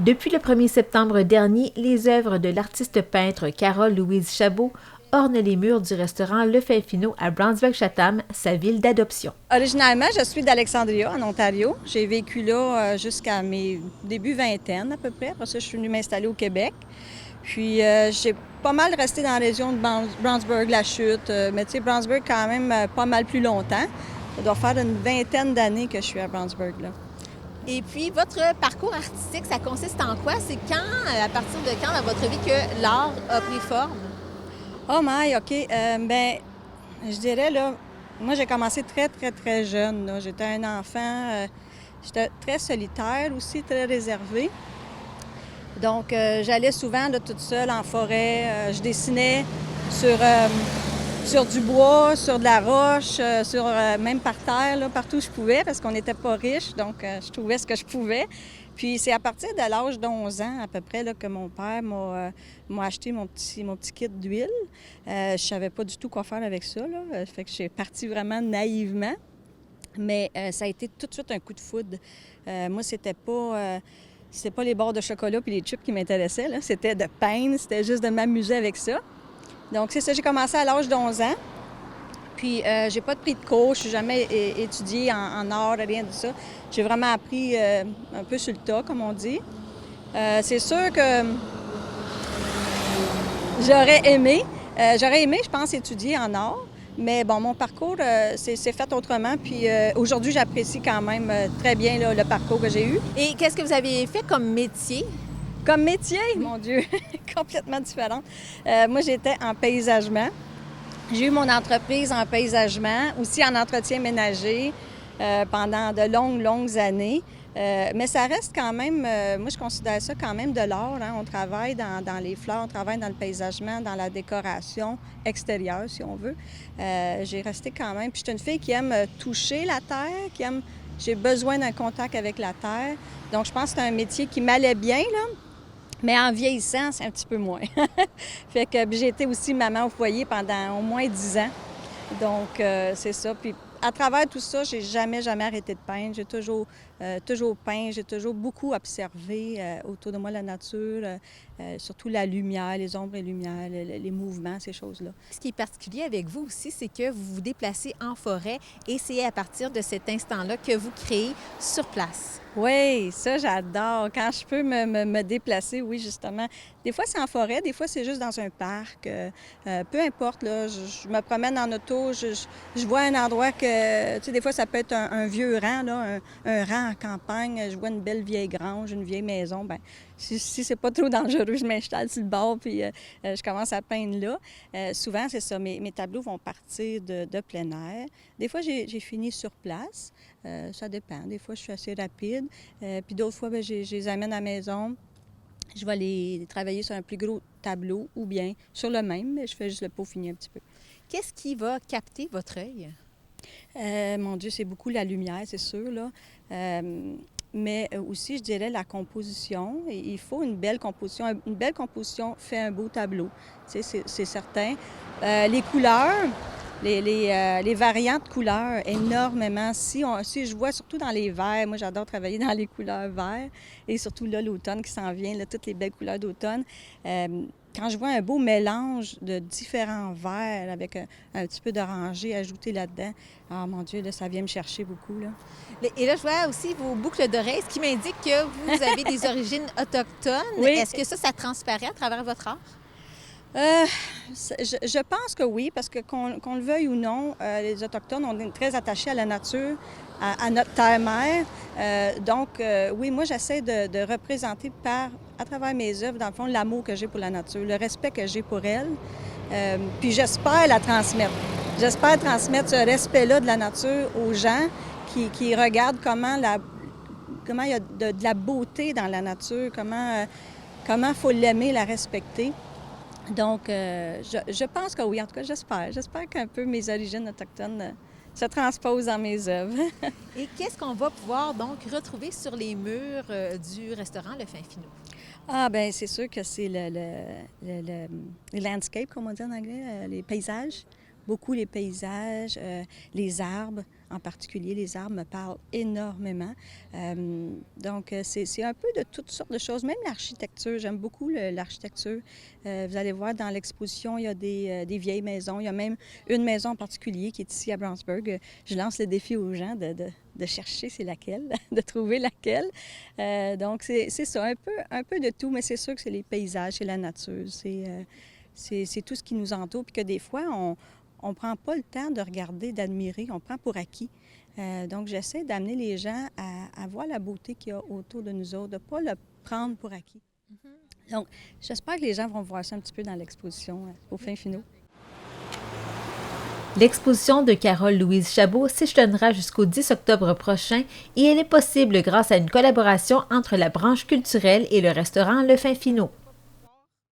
Depuis le 1er septembre dernier, les œuvres de l'artiste peintre Carole-Louise Chabot ornent les murs du restaurant Le Fin Finot à Brownsburg-Chatham, sa ville d'adoption. Originalement, je suis d'Alexandria, en Ontario. J'ai vécu là jusqu'à mes débuts vingtaine à peu près. Après ça, je suis venue m'installer au Québec. Puis j'ai pas mal resté dans la région de Brownsburg, la Chute. Mais tu sais, Brownsburg quand même pas mal plus longtemps. Ça doit faire une vingtaine d'années que je suis à Brownsburg, là. Et puis, votre parcours artistique, ça consiste en quoi? C'est à partir de quand dans votre vie que l'art a pris forme? Oh my, OK. Je dirais, là, moi, j'ai commencé très, très, très jeune, là. J'étais un enfant, j'étais très solitaire aussi, très réservée. Donc, j'allais souvent, là, toute seule en forêt. Je dessinais sur du bois, sur de la roche, même par terre, là, partout où je pouvais, parce qu'on n'était pas riches, donc je trouvais ce que je pouvais. Puis c'est à partir de l'âge d'11 ans, à peu près, là, que mon père m'a acheté mon petit kit d'huile. Je savais pas du tout quoi faire avec ça, là. Fait que j'ai parti vraiment naïvement. Mais ça a été tout de suite un coup de foudre. Moi, c'était pas les barres de chocolat puis les chips qui m'intéressaient, là. C'était de peindre, c'était juste de m'amuser avec ça. Donc, c'est ça, j'ai commencé à l'âge d'11 ans. Puis, j'ai pas pris de cours, je suis jamais étudiée en art, rien de ça. J'ai vraiment appris un peu sur le tas, comme on dit. C'est sûr que j'aurais aimé, je pense, étudier en art. Mais bon, mon parcours s'est fait autrement. Puis aujourd'hui, j'apprécie quand même très bien là, le parcours que j'ai eu. Et qu'est-ce que vous avez fait comme métier? Comme métier, mon Dieu, complètement différent. Moi, j'étais en paysagement. J'ai eu mon entreprise en paysagement, aussi en entretien ménager pendant de longues, longues années. Mais ça reste quand même, moi je considère ça quand même de l'art, hein? On travaille dans les fleurs, on travaille dans le paysagement, dans la décoration extérieure, si on veut. J'ai resté quand même, puis je suis une fille qui aime toucher la terre, j'ai besoin d'un contact avec la terre. Donc je pense que c'est un métier qui m'allait bien, là. Mais en vieillissant, c'est un petit peu moins. Fait que j'ai été aussi maman au foyer pendant au moins 10 ans. Donc, c'est ça. Puis à travers tout ça, j'ai jamais arrêté de peindre. J'ai toujours peint. J'ai toujours beaucoup observé autour de moi la nature, surtout la lumière, les ombres et lumières, les mouvements, ces choses-là. Ce qui est particulier avec vous aussi, c'est que vous vous déplacez en forêt et c'est à partir de cet instant-là que vous créez sur place. Oui, ça, j'adore. Quand je peux me déplacer, oui, justement. Des fois, c'est en forêt, des fois, c'est juste dans un parc. Peu importe, là, je me promène en auto, je vois un endroit que, tu sais, des fois, ça peut être un vieux rang, là, un rang en campagne. Je vois une belle vieille grange, une vieille maison. Bien, si c'est pas trop dangereux, je m'installe sur le bord puis je commence à peindre là. Souvent, c'est ça. Mes tableaux vont partir de plein air. Des fois, j'ai fini sur place. Ça dépend. Des fois, je suis assez rapide. Puis d'autres fois, bien, je les amène à la maison. Je vais les travailler sur un plus gros tableau ou bien sur le même, mais je fais juste le peaufiner un petit peu. Qu'est-ce qui va capter votre œil? Mon Dieu, c'est beaucoup la lumière, c'est sûr, là. Mais aussi, je dirais, la composition. Il faut une belle composition. Une belle composition fait un beau tableau, tu sais, c'est certain. Les couleurs, les variantes de couleurs, énormément. Si je vois surtout dans les verts, moi j'adore travailler dans les couleurs verts, et surtout là, l'automne qui s'en vient, là, toutes les belles couleurs d'automne. Quand je vois un beau mélange de différents verts avec un petit peu d'orangé ajouté là-dedans, ah mon Dieu, là, ça vient me chercher beaucoup, là. Et là, je vois aussi vos boucles d'oreilles, ce qui m'indique que vous avez des origines autochtones. Oui. Est-ce que ça transparaît à travers votre art? Je pense que oui, parce que qu'on le veuille ou non, les Autochtones, on est très attachés à la nature, à notre terre-mère. Oui, moi, j'essaie de représenter à travers mes œuvres, dans le fond, l'amour que j'ai pour la nature, le respect que j'ai pour elle. Puis j'espère la transmettre. J'espère transmettre ce respect-là de la nature aux gens qui regardent comment il y a de la beauté dans la nature, comment il faut l'aimer, la respecter. Donc, je pense que oui, en tout cas, j'espère. J'espère qu'un peu mes origines autochtones se transposent dans mes œuvres. Et qu'est-ce qu'on va pouvoir donc retrouver sur les murs du restaurant Le Fin Finot? Ah, bien, c'est sûr que c'est le landscape, comme on dit en anglais, les paysages. beaucoup les paysages, les arbres. En particulier, les arbres me parlent énormément. Donc, c'est un peu de toutes sortes de choses, même l'architecture. J'aime beaucoup l'architecture. Vous allez voir dans l'exposition, il y a des vieilles maisons. Il y a même une maison en particulier qui est ici à Brownsburg. Je lance le défi aux gens de chercher c'est laquelle, de trouver laquelle. Donc, c'est ça, un peu de tout, mais c'est sûr que c'est les paysages, c'est la nature, c'est tout ce qui nous entoure. Puis que des fois, on ne prend pas le temps de regarder, d'admirer, on prend pour acquis. Donc, j'essaie d'amener les gens à voir la beauté qu'il y a autour de nous autres, de ne pas le prendre pour acquis. Donc, j'espère que les gens vont voir ça un petit peu dans l'exposition au Fin Finot. L'exposition de Carole-Louise Chabot s'échelonnera jusqu'au 10 octobre prochain et elle est possible grâce à une collaboration entre la branche culturelle et le restaurant Le Fin Finot.